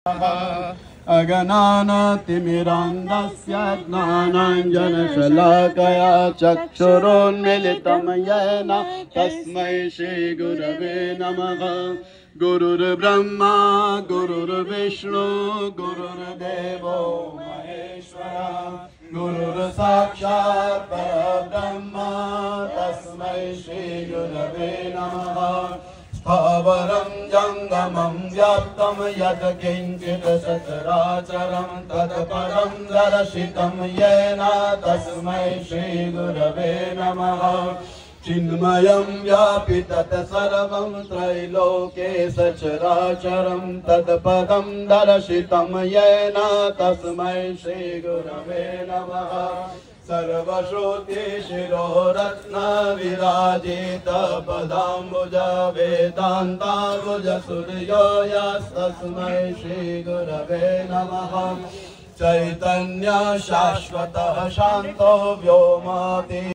अगनानातिमिरान्धस्य ज्ञानाञ्जनशलाकया चक्षुरोन्मीलितं येन तस्मै श्रीगुरवे नमः। गुरुर्ब्रह्मा गुरुर्विष्णु गुरुर्देवो महेश्वरः गुरुर्साक्षात् परब्रह्म तस्मै श्रीगुरवे नमः। स्थावरं जङ्गमं व्याप्तं यत् किञ्चित् सचराचरं तत्पदं दर्शितं येन तस्मै श्रीगुरवे नमः। चिन्मयं व्यापि तत् सर्वं त्रैलोक्ये सचराचरं तत्पदं दर्शितं येन तस्मै श्रीगुरवे नमः। सर्वश्रुति शिरोरत्न विराजित पदाम्बुज वेदान्ताम्बुज सूर्यो यस्तस्मै श्रीगुरवे नमः। चैतन्य शाश्वतः शान्तो व्योमाति